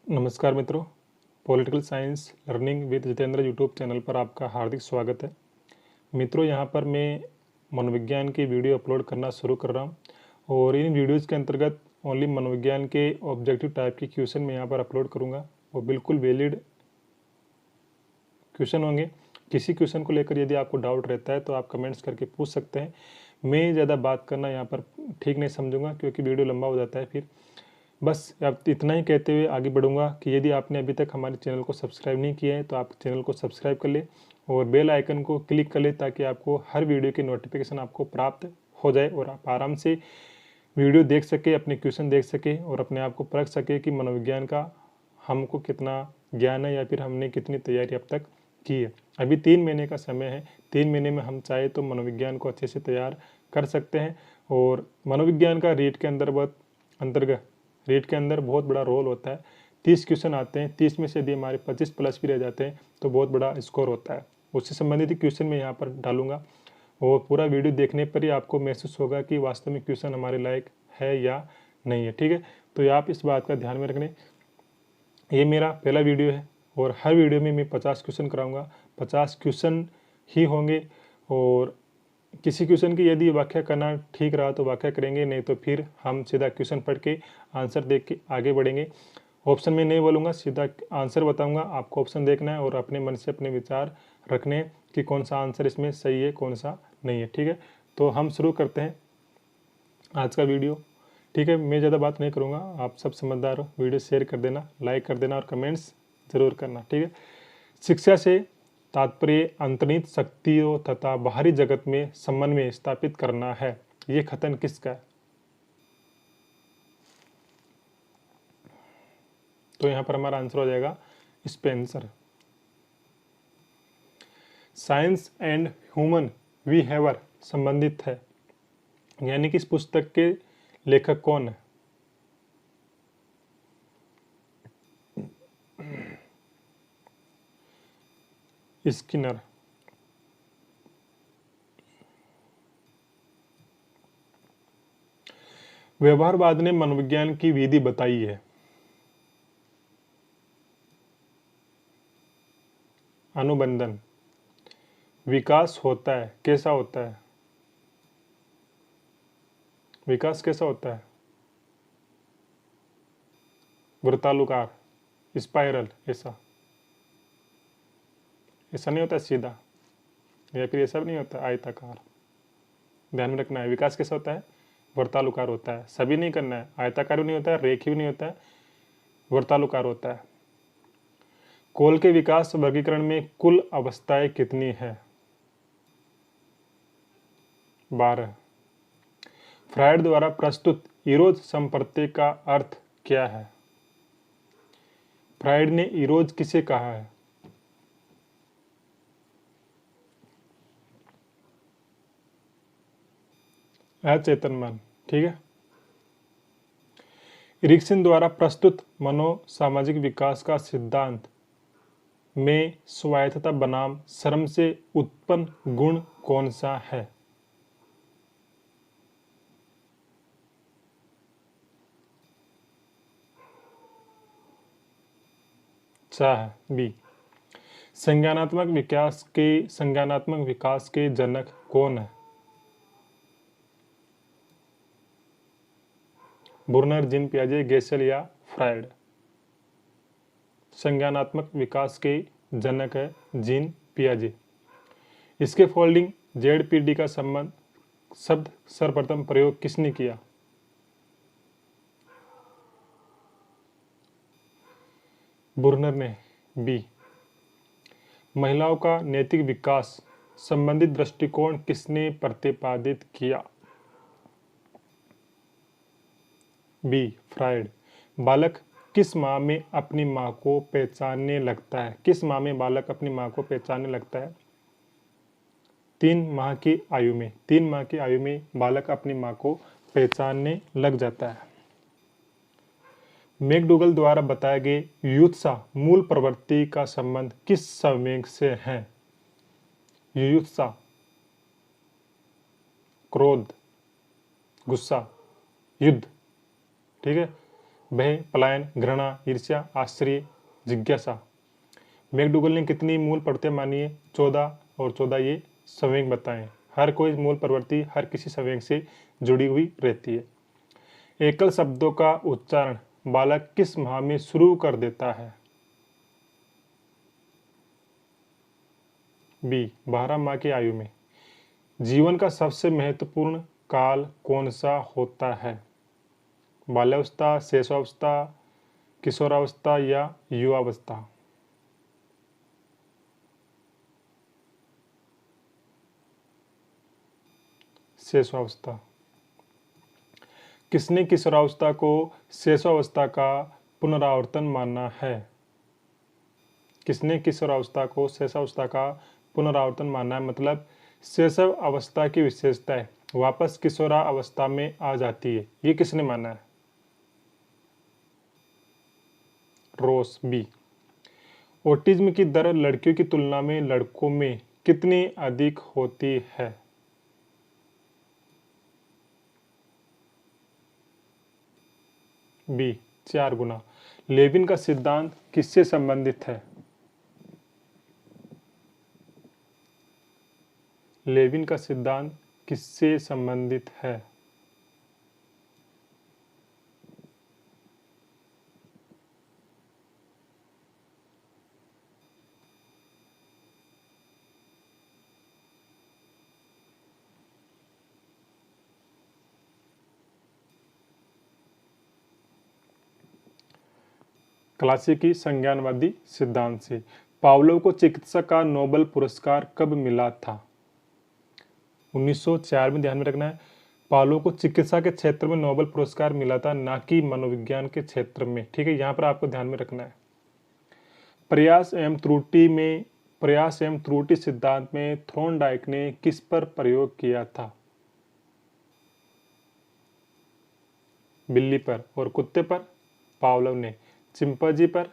नमस्कार मित्रों, political science learning with Jitendra YouTube channel पर आपका हार्दिक स्वागत है। मित्रों, यहाँ पर मैं मनोविज्ञान की वीडियो अपलोड करना शुरू कर रहा हूँ और इन वीडियोज़ के अंतर्गत ओनली मनोविज्ञान के ऑब्जेक्टिव टाइप की क्वेश्चन मैं यहाँ पर अपलोड करूँगा। वो बिल्कुल वैलिड क्वेश्चन होंगे। किसी क्वेश्चन को लेकर यदि आपको डाउट रहता है तो आप कमेंट्स करके पूछ सकते हैं। मैं ज़्यादा बात करना यहाँ पर ठीक नहीं समझूंगा क्योंकि वीडियो लंबा हो जाता है फिर। बस अब इतना ही कहते हुए आगे बढ़ूंगा कि यदि आपने अभी तक हमारे चैनल को सब्सक्राइब नहीं किया है तो आप चैनल को सब्सक्राइब कर ले और बेल आइकन को क्लिक कर ले ताकि आपको हर वीडियो की नोटिफिकेशन आपको प्राप्त हो जाए और आप आराम से वीडियो देख सके, अपने क्वेश्चन देख सके और अपने आप को परख सके कि मनोविज्ञान का हमको कितना ज्ञान है या फिर हमने कितनी तैयारी अब तक की है। अभी 3 महीने का समय है। 3 महीने में हम चाहे तो मनोविज्ञान को अच्छे से तैयार कर सकते हैं और मनोविज्ञान का रीट के अंदर बहुत बड़ा रोल होता है। 30 क्वेश्चन आते हैं, 30 में से यदि हमारे 25 प्लस भी रह जाते हैं तो बहुत बड़ा स्कोर होता है। उससे संबंधित क्वेश्चन मैं यहाँ पर डालूंगा और पूरा वीडियो देखने पर ही आपको महसूस होगा कि वास्तव में क्वेश्चन हमारे लायक है या नहीं है। ठीक है, तो आप इस बात का ध्यान में रखने। ये मेरा पहला वीडियो है और हर वीडियो में मैं 50 क्वेश्चन कराऊंगा। 50 क्वेश्चन ही होंगे और किसी क्वेश्चन की यदि व्याख्या करना ठीक रहा तो व्याख्या करेंगे, नहीं तो फिर हम सीधा क्वेश्चन पढ़ के आंसर देख के आगे बढ़ेंगे। ऑप्शन में नहीं बोलूँगा, सीधा आंसर बताऊंगा। आपको ऑप्शन देखना है और अपने मन से अपने विचार रखने हैं कि कौन सा आंसर इसमें सही है, कौन सा नहीं है। ठीक है, तो हम शुरू करते हैं आज का वीडियो। ठीक है, मैं ज़्यादा बात नहीं करूँगा, आप सब समझदार हो। वीडियो शेयर कर देना, लाइक कर देना और कमेंट्स ज़रूर करना। ठीक है, शिक्षा से तात्पर्य अंतर्निहित शक्तियों तथा बाहरी जगत में समन्वय स्थापित करना है। ये कथन किसका है? तो यहाँ पर हमारा आंसर हो जाएगा Spencer. Science and human behaviour संबंधित है, यानी कि इस पुस्तक के लेखक कौन है? स्किनर। व्यवहारवाद ने मनोविज्ञान की विधि बताई है। अनुबंधन। विकास होता है, कैसा होता है? विकास कैसा होता है? वृत्तालुकार, स्पाइरल। ऐसा ऐसा नहीं होता सीधा, या फिर ऐसा भी नहीं होता आयताकार। ध्यान में रखना है, विकास कैसा होता है? वृत्तालुकार होता है। सभी नहीं करना है, आयताकार भी नहीं होता है, रेखीय भी नहीं होता है, वृत्तालुकार होता है। कोल के विकास वर्गीकरण में कुल अवस्थाएं कितनी है? 12। फ्रायड द्वारा प्रस्तुत इरोज संप्रत्यय का अर्थ क्या है? फ्रायड ने इरोज किसे कहा है? अचेतन मन। ठीक है, इरिक्सन द्वारा प्रस्तुत मनोसामाजिक विकास का सिद्धांत में स्वायत्तता बनाम श्रम से उत्पन्न गुण कौन सा है? चाह बी। संज्ञानात्मक विकास के जनक कौन है? बुर्नर, जीन पियाजे, गेसेल या फ्रायड? संज्ञानात्मक विकास के जनक है जीन पियाजे। इसके फोल्डिंग जेड-पीडी का संबंध शब्द सर्वप्रथम प्रयोग किसने किया? बुर्नर ने। बी। महिलाओं का नैतिक विकास संबंधित दृष्टिकोण किसने प्रतिपादित किया? बी। फ्रायड। बालक किस माह में अपनी मां को पहचानने लगता है? किस माह में बालक अपनी मां को पहचानने लगता है? 3 माह की आयु में। 3 माह की आयु में बालक अपनी मां को पहचानने लग जाता है। मैकडूगल द्वारा बताए गए युयुत्सा मूल प्रवृत्ति का संबंध किस संवेग से है? युयुत्सा, क्रोध, गुस्सा, युद्ध। ठीक है, भय, पलायन, घृणा, ईर्ष्या, आश्चर्य, जिज्ञासा। मैकडूगल ने कितनी मूल परतें मानी? 14 और 14 ये संवेग बताएं। हर कोई मूल प्रवृत्ति हर किसी संवेग से जुड़ी हुई रहती है। एकल शब्दों का उच्चारण बालक किस माह में शुरू कर देता है? बी, 12 माह की आयु में। जीवन का सबसे महत्वपूर्ण काल कौन सा होता है? बाल्यावस्था, शैशवावस्था, किशोरावस्था या युवावस्था? शैशवावस्था। किसने किशोरावस्था को शैशवावस्था का पुनरावर्तन माना है? किसने किशोरावस्था को शैशवावस्था का पुनरावर्तन माना है? मतलब शैशव अवस्था की विशेषताएं वापस किशोरावस्था में आ जाती है, ये किसने माना है? रोस। बी, ऑटिज्म की दर लड़कियों की तुलना में लड़कों में कितनी अधिक होती है? बी, 4 गुना। लेविन का सिद्धांत किससे संबंधित है? लेविन का सिद्धांत किससे संबंधित है? क्लासिकी संज्ञानवादी सिद्धांत से। पावलोव को चिकित्सा का नोबेल पुरस्कार कब मिला था? 1904 में, ध्यान में रखना है। पावलोव को चिकित्सा के क्षेत्र में नोबेल पुरस्कार मिला था, ना कि मनोविज्ञान के क्षेत्र में। ठीक है, यहाँ पर आपको ध्यान में रखना है। प्रयास एवं त्रुटि सिद्धांत में थॉर्नडाइक ने किस पर प्रयोग किया था? बिल्ली पर। और कुत्ते पर? पावलोव ने। चिंपांजी पर?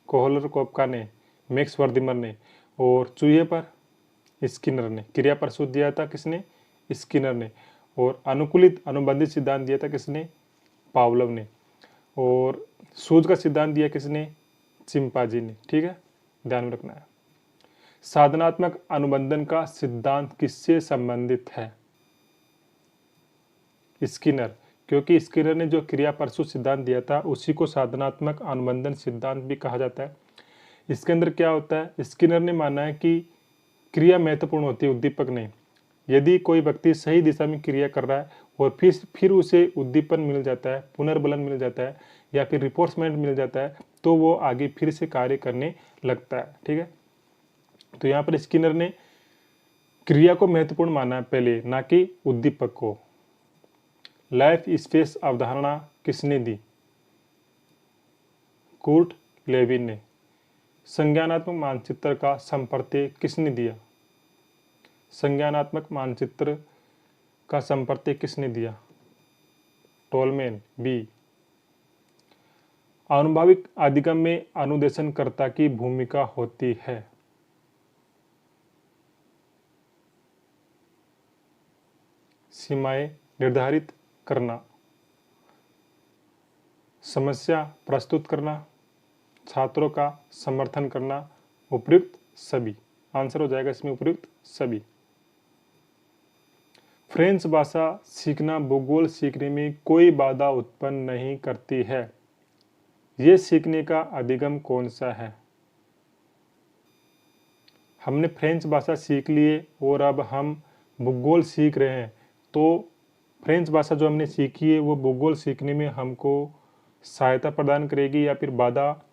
कोहलरकोप्का ने, मैक्स वर्दिमर ने। और चूहे पर? स्किनर ने। क्रिया प्रसूत दिया था किसने? स्किनर ने। और अनुकूलित अनुबंधित सिद्धांत दिया था किसने? पावलोव ने। और सूज का सिद्धांत दिया किसने? चिंपांजी ने। ठीक है, ध्यान में रखना है। साधनात्मक अनुबंधन का सिद्धांत किससे संबंधित है? स्किनर, क्योंकि स्किनर ने जो क्रिया प्रसूत सिद्धांत दिया था उसी को साधनात्मक अनुबंधन सिद्धांत भी कहा जाता है। इसके अंदर क्या होता है? स्किनर ने माना है कि क्रिया महत्वपूर्ण होती है, उद्दीपक नहीं। यदि कोई व्यक्ति सही दिशा में क्रिया कर रहा है और फिर उसे उद्दीपन मिल जाता है, पुनर्बलन मिल जाता है या फिर रिफोर्समेंट मिल जाता है, तो वो आगे फिर से कार्य करने लगता है। ठीक है, तो यहाँ पर स्किनर ने क्रिया को महत्वपूर्ण माना है पहले, ना कि उद्दीपक को। लाइफ स्पेस अवधारणा किसने दी? कुर्ट लेविन ने। संज्ञानात्मक मानचित्र का संपर्त्य किसने दिया? संज्ञानात्मक मानचित्र का संपर्त्य किसने दिया? टोलमैन। बी, आनुभाविक अधिगम में अनुदेशनकर्ता की भूमिका होती है। सीमाएं निर्धारित करना, समस्या प्रस्तुत करना, छात्रों का समर्थन करना, उपयुक्त सभी। आंसर हो जाएगा इसमें उपयुक्त सभी। फ्रेंच भाषा सीखना भूगोल सीखने में कोई बाधा उत्पन्न नहीं करती है। ये सीखने का अधिगम कौन सा है? हमने फ्रेंच भाषा सीख लिए और अब हम भूगोल सीख रहे हैं, तो फ्रेंच भाषा जो हमने सीखी है वो भूगोल सीखने में हमको सहायता प्रदान करेगी या फिर बाधा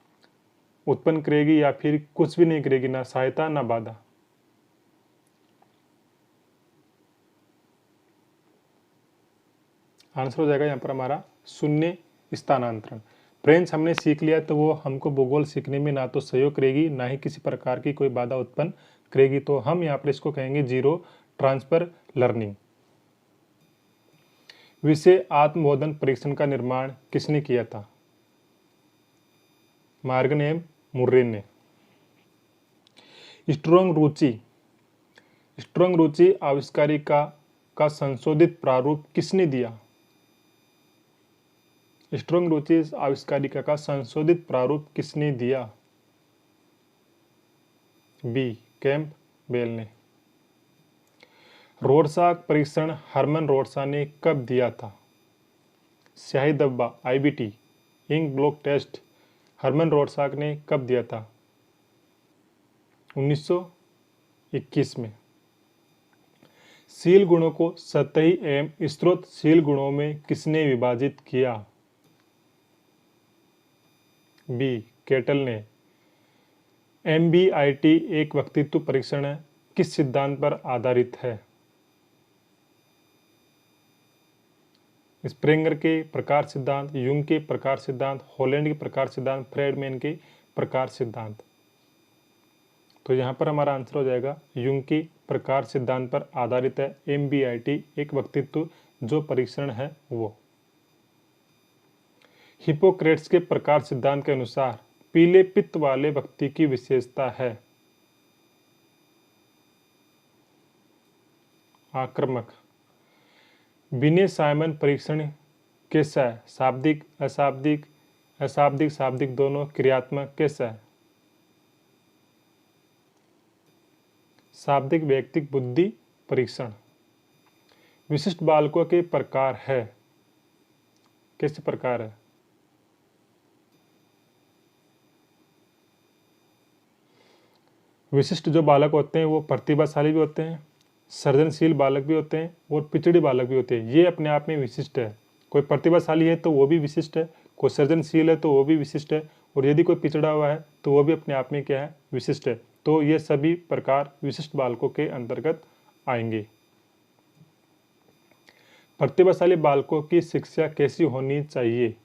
उत्पन्न करेगी या फिर कुछ भी नहीं करेगी, ना सहायता ना बाधा। आंसर हो जाएगा यहाँ पर हमारा शून्य स्थानांतरण। फ्रेंच हमने सीख लिया तो वो हमको भूगोल सीखने में ना तो सहयोग करेगी ना ही किसी प्रकार की कोई बाधा उत्पन्न करेगी, तो हम यहाँ पर इसको कहेंगे जीरो ट्रांसफर लर्निंग। विषय आत्मबोधन परीक्षण का निर्माण किसने किया था? मॉर्गन एम मुर्रे ने। स्ट्रोंग रुचि आविष्कारिका का संशोधित प्रारूप किसने दिया? स्ट्रोंग रुचि आविष्कारिका का संशोधित प्रारूप किसने दिया? बी कैम्पबेल ने। रोरसाक परीक्षण हरमन रोरसा ने कब दिया था? स्याही धब्बा IBT ink blot test Hermann Rorschach ने कब दिया था? 1921 में। शील गुणों को सतही एवं स्रोतशील गुणों में किसने विभाजित किया? बी केटल ने। MBIT एक वक्तृत्व परीक्षण है, किस सिद्धांत पर आधारित है? स्प्रेंगर के प्रकार सिद्धांत, यूंग के प्रकार सिद्धांत, हॉलैंड के प्रकार सिद्धांत, फ्रेडमैन के प्रकार सिद्धांत। तो यहाँ पर हमारा आंसर हो जाएगा यूंग के प्रकार सिद्धांत पर आधारित है MBIT एक वक्तृत्व जो परीक्षण है वो। हिपोक्रेट्स के प्रकार सिद्धांत के अनुसार पीले पित्त वाले व्यक्ति की विशेषता है आक्रामक। बिने साइमन परीक्षण कैसा है? शाब्दिक, अशाब्दिक, अशाब्दिक शाब्दिक दोनों, क्रियात्मक, कैसा है? शाब्दिक व्यक्तिक बुद्धि परीक्षण। विशिष्ट बालकों के प्रकार है, कैसे प्रकार है? विशिष्ट जो बालक होते हैं वो प्रतिभाशाली भी होते हैं, सृजनशील बालक भी होते हैं और पिछड़े बालक भी होते हैं। ये अपने आप में विशिष्ट है। कोई प्रतिभाशाली है तो वो भी विशिष्ट है, कोई सृजनशील है तो वो भी विशिष्ट है, और यदि कोई पिछड़ा हुआ है तो वो भी अपने आप में क्या है? विशिष्ट है। तो ये सभी प्रकार विशिष्ट बालकों के अंतर्गत आएंगे। प्रतिभाशाली बालकों की शिक्षा कैसी होनी चाहिए?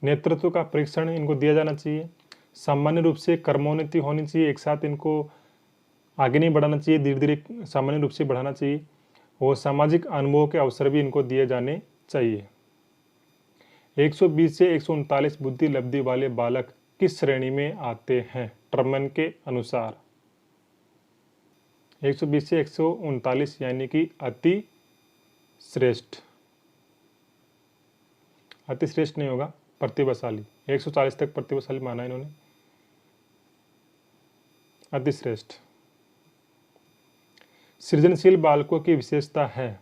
नेतृत्व का परीक्षण इनको दिया जाना चाहिए। सामान्य रूप से कर्मोन्नति होनी चाहिए, एक साथ इनको आगे नहीं बढ़ाना चाहिए, धीरे धीरे सामान्य रूप से बढ़ाना चाहिए, और सामाजिक अनुभवों के अवसर भी इनको दिए जाने चाहिए। 120 से 139 बुद्धि लब्धि वाले बालक किस श्रेणी में आते हैं टर्मन के अनुसार? 120 से 139 यानी कि अति श्रेष्ठ। अति श्रेष्ठ नहीं होगा, प्रतिभाशाली। 140 तक प्रतिभाशाली माना इन्होंने, अति श्रेष्ठ। सृजनशील बालकों की विशेषता है,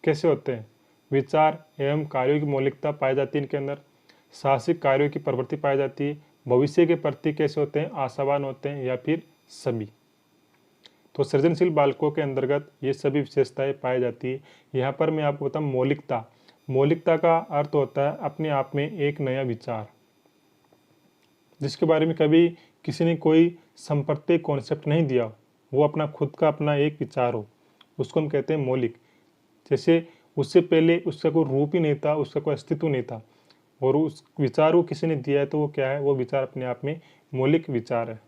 कैसे होते हैं? विचार एवं कार्यों की मौलिकता पाई जाती है इनके अंदर, साहसिक कार्यों की प्रवृत्ति पाई जाती है, भविष्य के प्रति कैसे होते हैं? आशावान होते हैं, या फिर सभी। तो सृजनशील बालकों के अंतर्गत ये सभी विशेषताएं पाई जाती है। यहाँ पर मैं आपको बताऊँ मौलिकता। मौलिकता का अर्थ होता है अपने आप में एक नया विचार, जिसके बारे में कभी किसी ने कोई संप्रदाय कॉन्सेप्ट नहीं दिया, वो अपना खुद का अपना एक विचार हो, उसको हम कहते हैं मौलिक। जैसे उससे पहले उसका कोई रूप ही नहीं था, उसका कोई अस्तित्व नहीं था, और उस विचार को किसी ने दिया है तो वो क्या है? वो विचार अपने आप में मौलिक विचार है।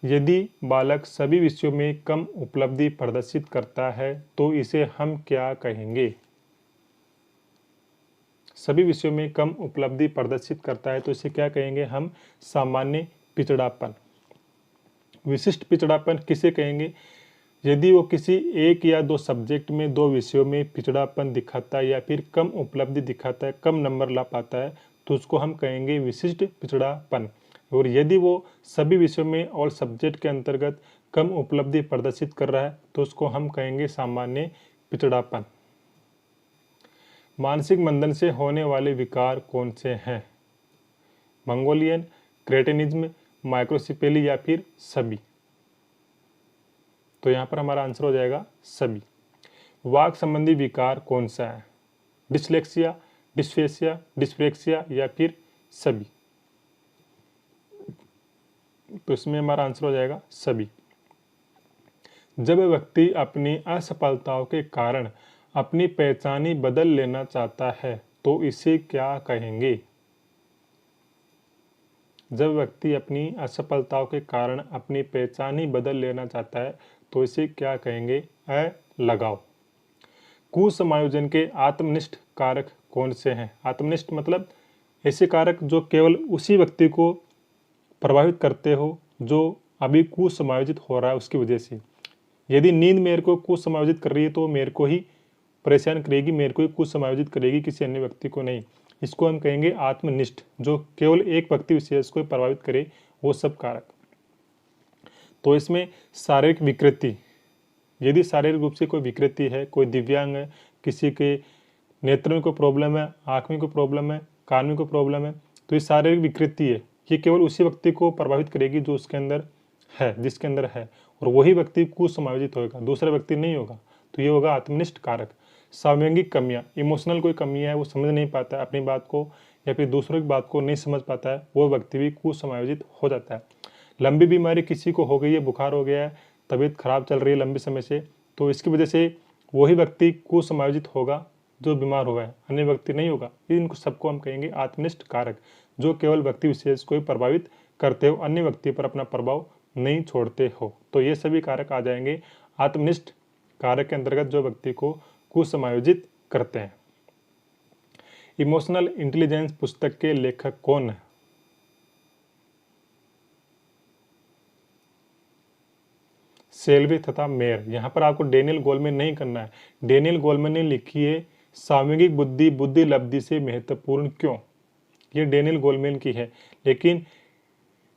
यदि बालक सभी विषयों में कम उपलब्धि प्रदर्शित करता है तो इसे हम क्या कहेंगे? सभी विषयों में कम उपलब्धि प्रदर्शित करता है तो इसे क्या कहेंगे हम? सामान्य पिछड़ापन। विशिष्ट पिछड़ापन किसे कहेंगे? यदि वो किसी एक या दो सब्जेक्ट में, दो विषयों में पिछड़ापन दिखाता है या फिर कम उपलब्धि दिखाता है, कम नंबर ला पाता है, तो उसको हम कहेंगे विशिष्ट पिछड़ापन। और यदि वो सभी विषयों में और सब्जेक्ट के अंतर्गत कम उपलब्धि प्रदर्शित कर रहा है तो उसको हम कहेंगे सामान्य पिछड़ापन। मानसिक मंदन से होने वाले विकार कौन से हैं? मंगोलियन, क्रेटिनिज्म, माइक्रोसिपेली या फिर सभी? तो यहाँ पर हमारा आंसर हो जाएगा सभी। वाक संबंधी विकार कौन सा है? डिसलेक्सिया, डिस्फेसिया, डिस्प्रेक्सिया या फिर सभी? तो इसमें हमारा आंसर हो जाएगा सभी। जब व्यक्ति अपनी असफलताओं के कारण अपनी पहचान ही बदल लेना चाहता है तो इसे क्या कहेंगे? जब व्यक्ति अपनी असफलताओं के कारण अपनी पहचान ही बदल लेना चाहता है तो इसे क्या कहेंगे? अलगाव। कुसमायोजन के आत्मनिष्ठ कारक कौन से हैं? आत्मनिष्ठ मतलब ऐसे कारक जो केवल उसी व्यक्ति को प्रभावित करते हो जो अभी कुसमायोजित हो रहा है उसकी वजह से। यदि नींद मेरे को कुसमायोजित कर रही है तो मेरे को ही परेशान करेगी, मेरे को ही कुसमायोजित करेगी, किसी अन्य व्यक्ति को नहीं। इसको हम कहेंगे आत्मनिष्ठ, जो केवल एक व्यक्ति विशेष को प्रभावित करे वो सब कारक। तो इसमें शारीरिक विकृति, यदि शारीरिक रूप से कोई विकृति है, कोई दिव्यांग है, किसी के नेत्र में कोई प्रॉब्लम है, आँख में कोई प्रॉब्लम है, कान में कोई प्रॉब्लम है, तो ये शारीरिक विकृति है, ये केवल उसी व्यक्ति को प्रभावित करेगी जो उसके अंदर है, जिसके अंदर है, और वही व्यक्ति कुसमायोजित होगा, दूसरा व्यक्ति नहीं होगा। तो ये होगा आत्मनिष्ठ कारक। सामयिक कमियां, इमोशनल कोई कमी है, वो समझ नहीं पाता है अपनी बात को या फिर दूसरों की बात को नहीं समझ पाता है, वो व्यक्ति भी कुसमायोजित हो जाता है। लंबी बीमारी किसी को हो गई है, बुखार हो गया है, तबीयत खराब चल रही है लंबे समय से, तो इसकी वजह से वही व्यक्ति कुसमायोजित होगा जो बीमार हुआ है, अन्य व्यक्ति नहीं होगा। इनको सबको हम कहेंगे आत्मनिष्ठ कारक, जो केवल व्यक्ति विशेष को ही प्रभावित करते हो, अन्य व्यक्ति पर अपना प्रभाव नहीं छोड़ते हो। तो ये सभी कारक आ जाएंगे आत्मनिष्ठ कारक के अंतर्गत, जो व्यक्ति को कुसमायोजित करते हैं। इमोशनल इंटेलिजेंस पुस्तक के लेखक कौन है? सेल्वे तथा मेयर। यहाँ पर आपको डेनियल गोलमैन नहीं करना है। डेनियल गोलमैन ने लिखी है सामूहिक बुद्धि बुद्धि लब्धि से महत्वपूर्ण क्यों, ये डेनियल गोलमैन की है। लेकिन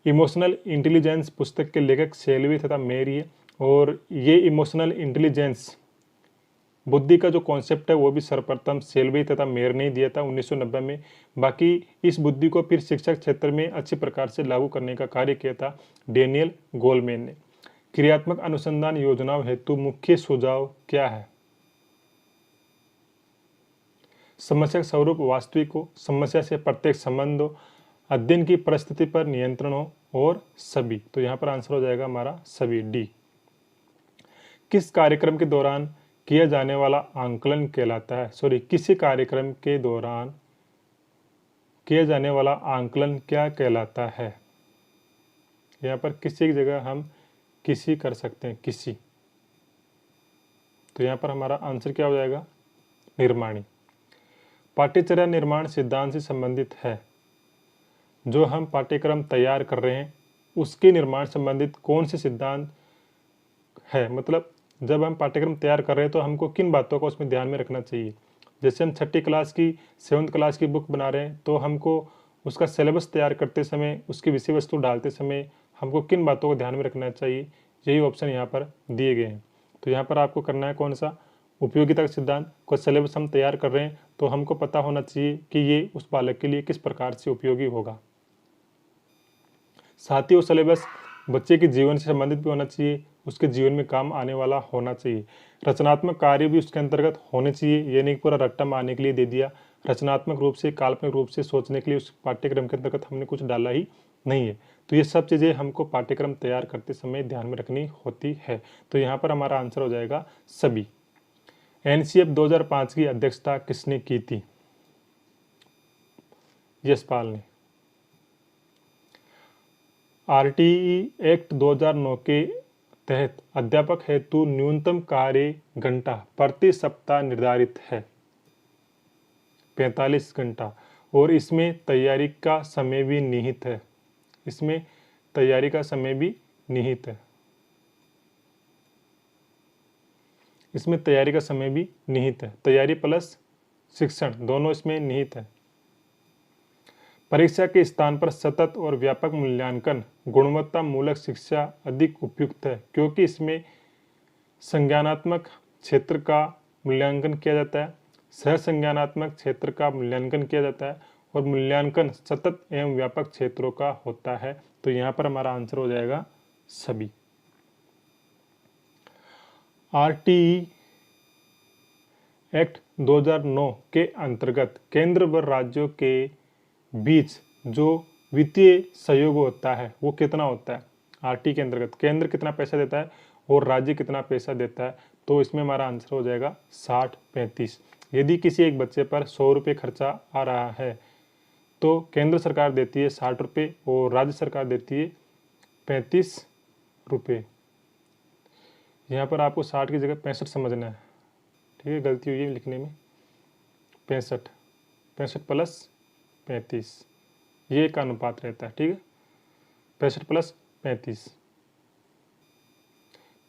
इमोशनल इंटेलिजेंस पुस्तक के लेखक सेल्वे तथा मेयर है, और ये इमोशनल इंटेलिजेंस बुद्धि का जो कॉन्सेप्ट है वो भी सर्वप्रथम सेल्वे तथा मेयर ने दिया था 1990 में। बाकी इस बुद्धि को फिर शिक्षा क्षेत्र में अच्छी प्रकार से लागू करने का कार्य किया था डेनियल गोलमैन ने। क्रियात्मक अनुसंधान योजनाओं हेतु मुख्य सुझाव क्या है? समस्या का स्वरूप वास्तविक हो, समस्या से प्रत्येक संबंध हो, अध्ययन की परिस्थिति पर नियंत्रण हो, और सभी। तो यहाँ पर आंसर हो जाएगा हमारा सभी, डी। किस कार्यक्रम के दौरान किया जाने वाला आंकलन कहलाता है? किसी कार्यक्रम के दौरान किया जाने वाला आंकलन क्या कहलाता है? यहाँ पर किसी की जगह हम किसी कर सकते हैं, किसी। तो यहाँ पर हमारा आंसर क्या हो जाएगा? निर्माणी। पाठ्यचर्या निर्माण सिद्धांत से संबंधित है। जो हम पाठ्यक्रम तैयार कर रहे हैं उसके निर्माण संबंधित कौन से सिद्धांत है? मतलब जब हम पाठ्यक्रम तैयार कर रहे हैं तो हमको किन बातों को उसमें ध्यान में रखना चाहिए। जैसे हम 6ठी क्लास की 7th क्लास की बुक बना रहे हैं तो हमको उसका सिलेबस तैयार करते समय, उसकी विषय वस्तु डालते समय हमको किन बातों को ध्यान में रखना चाहिए, यही ऑप्शन यहाँ पर दिए गए हैं। तो यहाँ पर आपको करना है कौन सा? उपयोगिता का सिद्धांत। को सिलेबस हम तैयार कर रहे हैं तो हमको पता होना चाहिए कि ये उस बालक के लिए किस प्रकार से उपयोगी होगा। साथ ही वो सिलेबस बच्चे के जीवन से संबंधित भी होना चाहिए, उसके जीवन में काम आने वाला होना चाहिए। रचनात्मक कार्य भी उसके अंतर्गत होने चाहिए, ये नहीं पूरा रट्टा मारने के लिए दे दिया। रचनात्मक रूप से, काल्पनिक रूप से सोचने के लिए उस पाठ्यक्रम के अंतर्गत हमने कुछ डाला ही नहीं है। तो ये सब चीज़ें हमको पाठ्यक्रम तैयार करते समय ध्यान में रखनी होती है। तो यहाँ पर हमारा आंसर हो जाएगा सभी। NCF 2005 की अध्यक्षता किसने की थी? यशपाल ने। RTE एक्ट 2009 के तहत अध्यापक हेतु न्यूनतम कार्य घंटा प्रति सप्ताह निर्धारित है 45 घंटा, और इसमें तैयारी का समय भी निहित है। इसमें तैयारी का समय भी निहित है। इसमें तैयारी का समय भी निहित है। तैयारी प्लस शिक्षण दोनों इसमें निहित है। परीक्षा के स्थान पर सतत और व्यापक मूल्यांकन गुणवत्ता मूलक शिक्षा अधिक उपयुक्त है, क्योंकि इसमें संज्ञानात्मक क्षेत्र का मूल्यांकन किया जाता है, सहसंज्ञानात्मक क्षेत्र का मूल्यांकन किया जाता है, और मूल्यांकन सतत एवं व्यापक क्षेत्रों का होता है। तो यहाँ पर हमारा आंसर हो जाएगा सभी। RTE एक्ट 2009 के अंतर्गत केंद्र व राज्यों के बीच जो वित्तीय सहयोग होता है वो कितना होता है? RTE के अंतर्गत केंद्र कितना पैसा देता है और राज्य कितना पैसा देता है? तो इसमें हमारा आंसर हो जाएगा 60-35। यदि किसी एक बच्चे पर 100 रुपये खर्चा आ रहा है तो केंद्र सरकार देती है 60 रुपये और राज्य सरकार देती है 35 रुपये। यहाँ पर आपको 60 की जगह 65 समझना है, ठीक है, गलती हुई है लिखने में। 65 प्लस 35 ये एक अनुपात रहता है, ठीक है, 65 प्लस 35।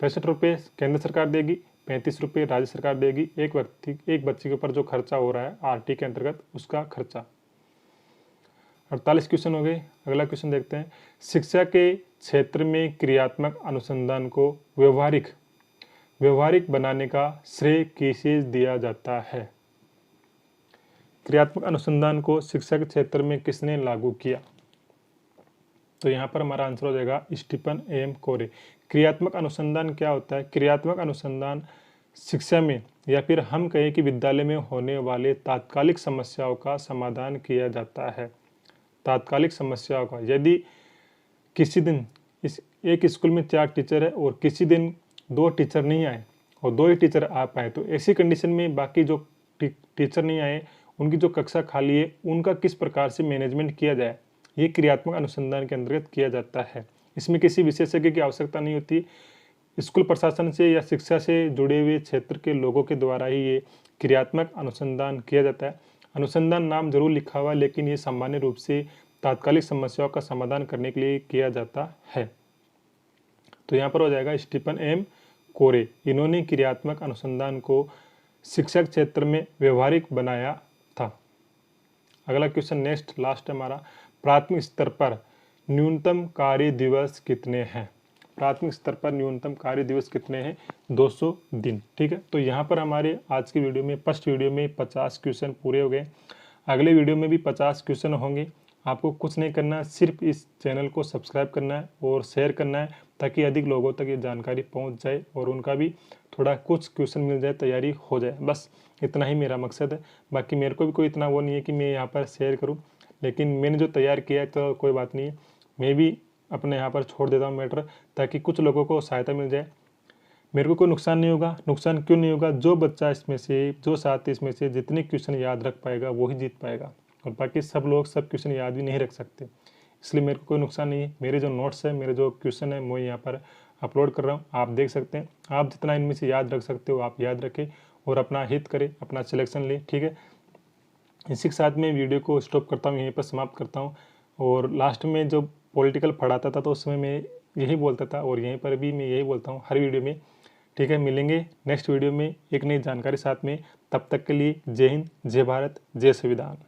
65 रुपये केंद्र सरकार देगी, 35 रुपये राज्य सरकार देगी। एक बच्चे के ऊपर जो खर्चा हो रहा है आरटी के अंतर्गत उसका खर्चा। 48 क्वेश्चन हो गए। अगला क्वेश्चन देखते हैं। शिक्षा के क्षेत्र में क्रियात्मक अनुसंधान को व्यवहारिक बनाने का श्रेय किसे दिया जाता है? क्रियात्मक अनुसंधान को शिक्षा के क्षेत्र में किसने लागू किया? तो यहाँ पर हमारा आंसर हो जाएगा स्टीफन एम कोरे। क्रियात्मक अनुसंधान क्या होता है? क्रियात्मक अनुसंधान शिक्षा में या फिर हम कहें कि विद्यालय में होने वाले तात्कालिक समस्याओं का समाधान किया जाता है। तात्कालिक समस्याओं का, यदि किसी दिन एक स्कूल में 4 टीचर है और किसी दिन 2 टीचर नहीं आए और 2 ही टीचर आ पाए, तो ऐसी कंडीशन में बाकी जो टीचर नहीं आए, उनकी जो कक्षा खाली है, उनका किस प्रकार से मैनेजमेंट किया जाए, ये क्रियात्मक अनुसंधान के अंतर्गत किया जाता है। इसमें किसी विशेषज्ञ की आवश्यकता नहीं होती। स्कूल प्रशासन से या शिक्षा से जुड़े हुए क्षेत्र के लोगों के द्वारा ही ये क्रियात्मक अनुसंधान किया जाता है। अनुसंधान नाम जरूर लिखा हुआ है, लेकिन ये सामान्य रूप से तात्कालिक समस्याओं का समाधान करने के लिए किया जाता है। तो यहाँ पर हो जाएगा स्टीफन एम कोरे। इन्होंने क्रियात्मक अनुसंधान को शिक्षा क्षेत्र में व्यवहारिक बनाया था। अगला क्वेश्चन नेक्स्ट लास्ट हमारा, प्राथमिक स्तर पर न्यूनतम कार्य दिवस कितने हैं? प्राथमिक स्तर पर न्यूनतम कार्य दिवस कितने हैं? 200 दिन। ठीक है, तो यहाँ पर हमारे आज की वीडियो में, फर्स्ट वीडियो में 50 क्वेश्चन पूरे हो गए। अगले वीडियो में भी 50 क्वेश्चन होंगे। आपको कुछ नहीं करना, सिर्फ इस चैनल को सब्सक्राइब करना है और शेयर करना है, ताकि अधिक लोगों तक ये जानकारी पहुँच जाए और उनका भी थोड़ा कुछ क्वेश्चन मिल जाए, तैयारी हो जाए। बस इतना ही मेरा मकसद है। बाकी मेरे को भी कोई इतना वो नहीं है कि मैं यहाँ पर शेयर करूँ, लेकिन मैंने जो तैयार किया है तो कोई बात नहीं है, मैं भी अपने यहाँ पर छोड़ देता हूँ मैटर, ताकि कुछ लोगों को सहायता मिल जाए। मेरे को कोई नुकसान नहीं होगा। नुकसान क्यों नहीं होगा? जो बच्चा इसमें से, जो साथी इसमें से जितने क्वेश्चन याद रख पाएगा वही जीत पाएगा, और बाकी सब लोग सब क्वेश्चन याद भी नहीं रख सकते। इसलिए मेरे को कोई नुकसान नहीं है। मेरे जो नोट्स है, मेरे जो क्वेश्चन है, मैं यहाँ पर अपलोड कर रहा हूँ, आप देख सकते हैं। आप जितना इनमें से याद रख सकते हो आप याद रखें और अपना हित करें, अपना सिलेक्शन लें। ठीक है, इसी के साथ मैं वीडियो को स्टॉप करता हूँ, यहीं पर समाप्त करता हूँ। और लास्ट में जो पॉलिटिकल पढ़ाता था तो उसमें मैं यही बोलता था, और यहीं पर भी मैं यही बोलता हूँ हर वीडियो में। ठीक है, मिलेंगे नेक्स्ट वीडियो में एक नई जानकारी साथ में। तब तक के लिए जय हिंद, जय भारत, जय संविधान।